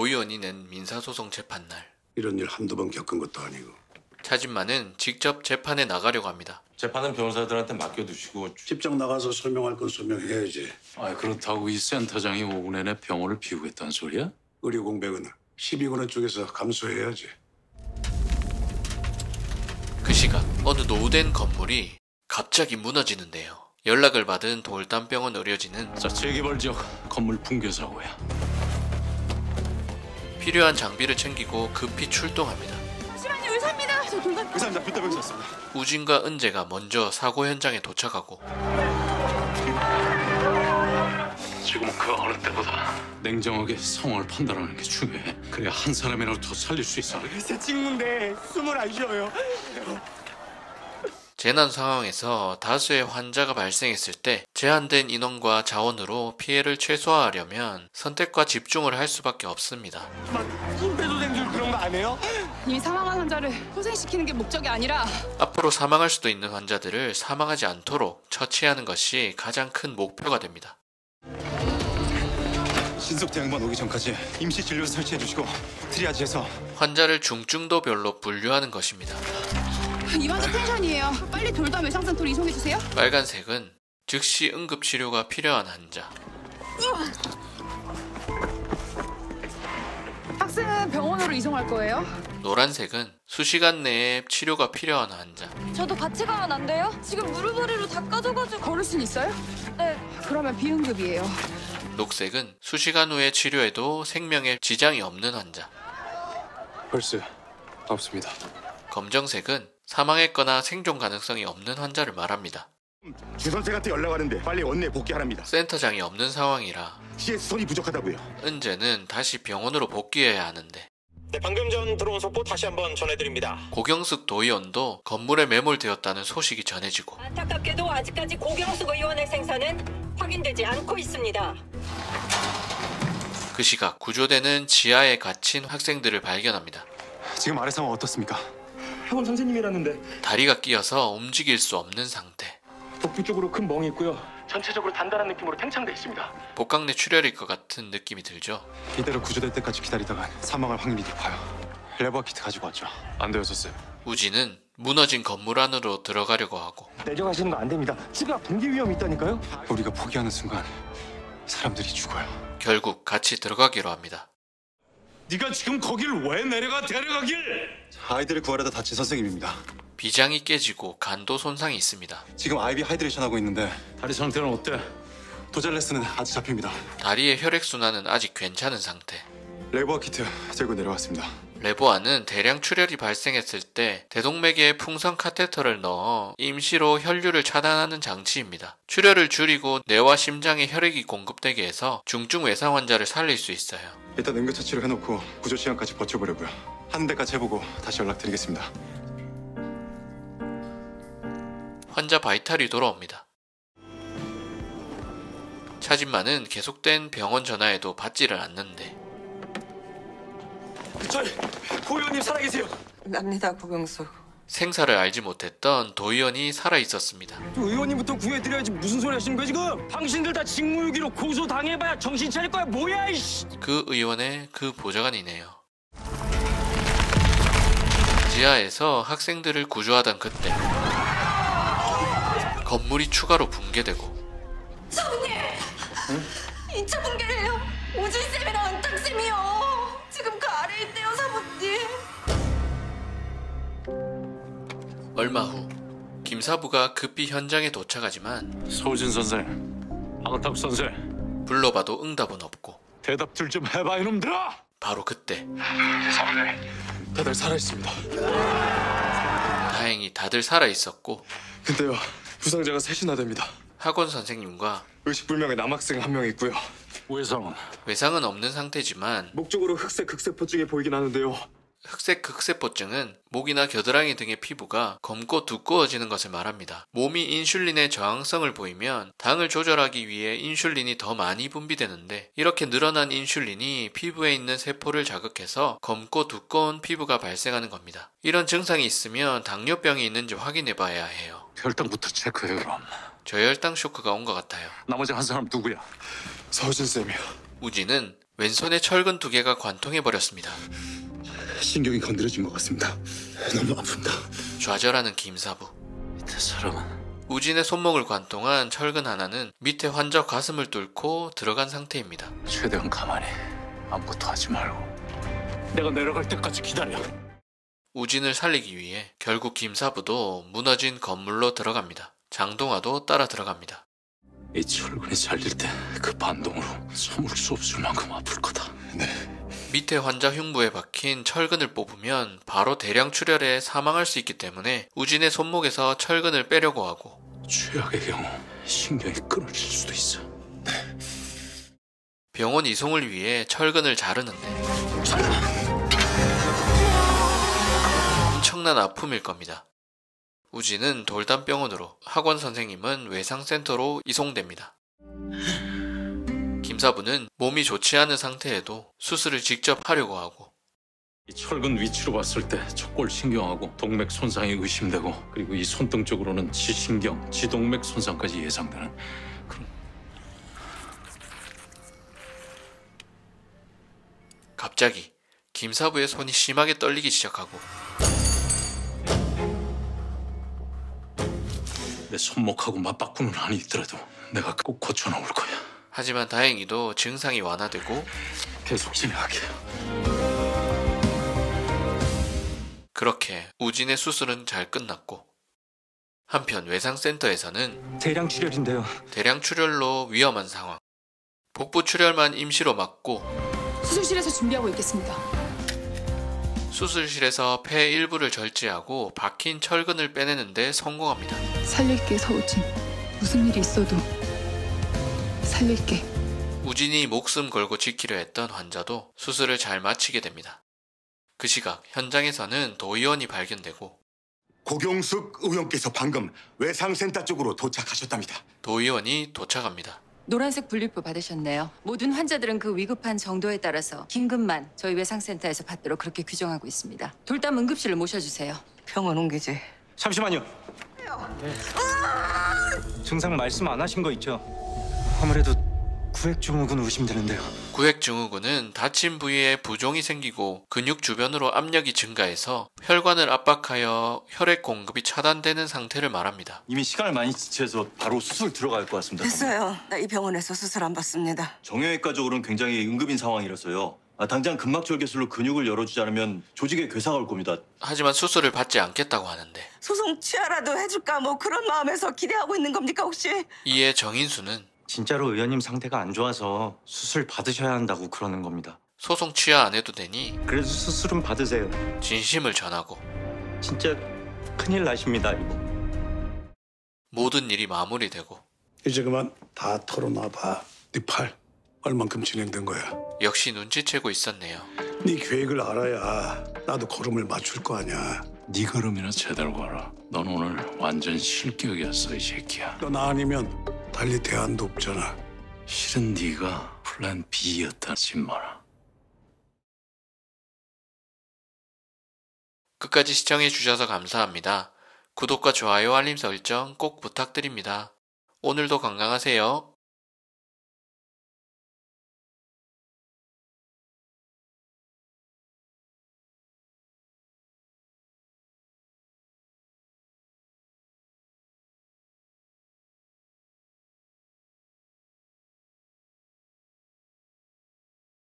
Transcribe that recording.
의원이 낸 민사소송 재판날. 이런 일 한두 번 겪은 것도 아니고. 차진만은 직접 재판에 나가려고 합니다. 재판은 변호사들한테 맡겨두시고 직접 나가서 설명할 건 설명해야지. 그렇다고 이 센터장이 5분 내내 병원을 비우겠다는 소리야? 의료 공백은 12군원 쪽에서 감수해야지. 그 시각 어느 노후된 건물이 갑자기 무너지는데요. 연락을 받은 돌담병원 의료진은 재개발 지역 건물 붕괴 사고야. 필요한 장비를 챙기고 급히 출동합니다. 잠시만요, 의사입니다. 저 돌담. 의사입니다. 불타병 있었습니다. 우진과 은재가 먼저 사고 현장에 도착하고 지금은 그 어느 때보다 냉정하게 상황을 판단하는 게 중요해. 그래야 한 사람이라도 더 살릴 수 있어. 새 친구인데 숨을 안 쉬어요. 재난 상황에서 다수의 환자가 발생했을 때 제한된 인원과 자원으로 피해를 최소화하려면 선택과 집중을 할 수밖에 없습니다. 막 심폐소생술 그런 거 안 해요? 이미 사망한 환자를 소생시키는 게 목적이 아니라 앞으로 사망할 수도 있는 환자들을 사망하지 않도록 처치하는 것이 가장 큰 목표가 됩니다. 신속대 양반 오기 전까지 임시 진료소 설치해 주시고 트리아지해서 환자를 중증도별로 분류하는 것입니다. 이 환자 텐션이에요. 빨리 돌담 외상센터로 이송해 주세요. 빨간색은 즉시 응급치료가 필요한 환자, 학생은 병원으로 이송할 거예요. 노란색은 수시간 내에 치료가 필요한 환자, 저도 같이 가면 안 돼요? 지금 무릎 아래로 다 까져가지고. 걸을 순 있어요? 네. 그러면 비응급이에요. 녹색은 수시간 후에 치료에도 생명에 지장이 없는 환자, 펄스 없습니다. 검정색은 사망했거나 생존 가능성이 없는 환자를 말합니다. 주 선생한테 연락 왔는데 빨리 원내에 복귀하랍니다. 센터장이 없는 상황이라 CS 손이 부족하다고요. 은재는 다시 병원으로 복귀해야 하는데 네, 방금 전 들어온 속보 다시 한번 전해드립니다. 고경숙 도의원도 건물에 매몰되었다는 소식이 전해지고 안타깝게도 아직까지 고경숙 의원의 생사는 확인되지 않고 있습니다. 그 시각 구조대는 지하에 갇힌 학생들을 발견합니다. 지금 아래 상황 어떻습니까? 학원 선생님이라는데 다리가 끼어서 움직일 수 없는 상태. 복부 쪽으로 큰 멍이 있고요. 전체적으로 단단한 느낌으로 팽창돼 있습니다. 복강내 출혈일 것 같은 느낌이 들죠. 이대로 구조될 때까지 기다리다간 사망할 확률이 높아요. 레버 키트 가지고 왔죠. 안 되었었어요. 우진은 무너진 건물 안으로 들어가려고 하고 내려가시는 거 안 됩니다. 추가 붕괴 위험이 있다니까요. 우리가 포기하는 순간 사람들이 죽어요. 결국 같이 들어가기로 합니다. 네가 지금 거길 왜 내려가 데려가길? 아이들을 구하려다 다친 선생님입니다. 비장이 깨지고 간도 손상이 있습니다. 지금 IV 하이드레이션 하고 있는데 다리 상태는 어때? 도잘레스는 아직 잡힙니다. 다리의 혈액순환은 아직 괜찮은 상태. 레버 키트 들고 내려왔습니다. 레보아는 대량 출혈이 발생했을 때 대동맥에 풍선 카테터를 넣어 임시로 혈류를 차단하는 장치입니다. 출혈을 줄이고 뇌와 심장에 혈액이 공급되게 해서 중증 외상 환자를 살릴 수 있어요. 일단 응급처치를 해놓고 구조 시간까지 버텨보려고요. 하는 데까지 해보고 다시 연락드리겠습니다. 환자 바이탈이 돌아옵니다. 차진만은 계속된 병원 전화에도 받지를 않는데 저희 고 의원님 살아계세요. 납니다, 고경숙. 생사를 알지 못했던 도의원이 살아있었습니다. 의원님부터 구해드려야지 무슨 소리 하시는 거야 지금? 당신들 다 직무유기로 고소당해봐야 정신 차릴 거야 뭐야 이씨. 그 의원의 그 보좌관이네요. 지하에서 학생들을 구조하던 그때 건물이 추가로 붕괴되고 사부님! 응? 2차 붕괴예요. 우진쌤이랑 은탁쌤이요. 지금 그 아래에 있대요, 사부님. 얼마 후 김사부가 급히 현장에 도착하지만 소진 선생, 황탁 선생, 불러봐도 응답은 없고 대답들 좀 해봐 이놈들아! 바로 그때 다들 살아있습니다. 다행히 다들 살아있었고 근데요, 부상자가 셋이나 됩니다. 학원 선생님과 의식불명의 남학생 한 명 있고요. 외상은? 외상은 없는 상태지만 목적으로 흑색 극세포증이 보이긴 하는데요. 흑색 극세포증은 목이나 겨드랑이 등의 피부가 검고 두꺼워지는 것을 말합니다. 몸이 인슐린에 저항성을 보이면 당을 조절하기 위해 인슐린이 더 많이 분비되는데 이렇게 늘어난 인슐린이 피부에 있는 세포를 자극해서 검고 두꺼운 피부가 발생하는 겁니다. 이런 증상이 있으면 당뇨병이 있는지 확인해 봐야 해요. 혈당부터 체크해 그럼. 저혈당 쇼크가 온 것 같아요. 나머지 한 사람 누구야? 서진 쌤이요. 우진은 왼손에 철근 2개가 관통해버렸습니다. 신경이 건드려진 것 같습니다. 너무 아픕니다. 좌절하는 김사부. 밑에 사람은 우진의 손목을 관통한 철근 하나는 밑에 환자 가슴을 뚫고 들어간 상태입니다. 최대한 가만히 아무것도 하지 말고 내가 내려갈 때까지 기다려. 우진을 살리기 위해 결국 김사부도 무너진 건물로 들어갑니다. 장동화도 따라 들어갑니다. 이 철근이 잘릴 때 그 반동으로 서물 수 없을 만큼 아플 거다. 밑에 환자 흉부에 박힌 철근을 뽑으면 바로 대량 출혈에 사망할 수 있기 때문에 우진의 손목에서 철근을 빼려고 하고, 최악의 경우 신경이 끊어질 수도 있어. 병원 이송을 위해 철근을 자르는데 엄청난 아픔일 겁니다. 우진은 돌담병원으로, 학원 선생님은 외상센터로 이송됩니다. 김사부는 몸이 좋지 않은 상태에도 수술을 직접 하려고 하고, 이 철근 위치로 봤을 때 척골 신경하고 동맥 손상이 의심되고, 그리고 이 손등 쪽으로는 지신경, 지동맥 손상까지 예상되는 그런. 갑자기 김사부의 손이 심하게 떨리기 시작하고 내 손목하고 맞바꾸는 한이 있더라도 내가 꼭 고쳐놓을 거야. 하지만 다행히도 증상이 완화되고 계속 진행할게. 그렇게 우진의 수술은 잘 끝났고, 한편 외상센터에서는 대량 출혈인데요. 대량 출혈로 위험한 상황, 복부 출혈만 임시로 막고 수술실에서 준비하고 있겠습니다. 수술실에서 폐 일부를 절제하고 박힌 철근을 빼내는데 성공합니다. 살릴게, 서우진. 무슨 일이 있어도 살릴게. 우진이 목숨 걸고 지키려 했던 환자도 수술을 잘 마치게 됩니다. 그 시각 현장에서는 도의원이 발견되고 고경숙 의원께서 방금 외상센터 쪽으로 도착하셨답니다. 도의원이 도착합니다. 노란색 분류표 받으셨네요. 모든 환자들은 그 위급한 정도에 따라서 긴급만 저희 외상센터에서 받도록 그렇게 규정하고 있습니다. 돌담 응급실로 모셔주세요. 병원 옮기지. 잠시만요. 증상 말씀 안 하신 거 있죠? 아무래도 구획증후군 의심되는데요. 구획증후군은 다친 부위에 부종이 생기고 근육 주변으로 압력이 증가해서 혈관을 압박하여 혈액 공급이 차단되는 상태를 말합니다. 이미 시간을 많이 지체해서 바로 수술 들어갈 것 같습니다. 됐어요. 나 이 병원에서 수술 안 받습니다. 정형외과적으로는 굉장히 응급인 상황이라서요. 당장 근막절개술로 근육을 열어주지 않으면 조직에 괴사가 올 겁니다. 하지만 수술을 받지 않겠다고 하는데, 소송 취하라도 해줄까 뭐 그런 마음에서 기대하고 있는 겁니까 혹시? 이에 정인수는 진짜로 의원님 상태가 안 좋아서 수술 받으셔야 한다고 그러는 겁니다. 소송 취하 안 해도 되니 그래도 수술은 받으세요. 진심을 전하고 진짜 큰일 나십니다, 이거. 모든 일이 마무리되고 이제 그만 다 털어놔봐. 네 팔 얼만큼 진행된 거야? 역시 눈치채고 있었네요. 네 계획을 알아야 나도 걸음을 맞출 거 아니야. 네 걸음이나 제대로 걸어. 넌 오늘 완전 실격이었어, 이 새끼야. 너 나 아니면 달리 대안도 없잖아. 실은 네가 플랜 B였다, 진마라. 끝까지 시청해주셔서 감사합니다. 구독과 좋아요, 알림 설정 꼭 부탁드립니다. 오늘도 건강하세요.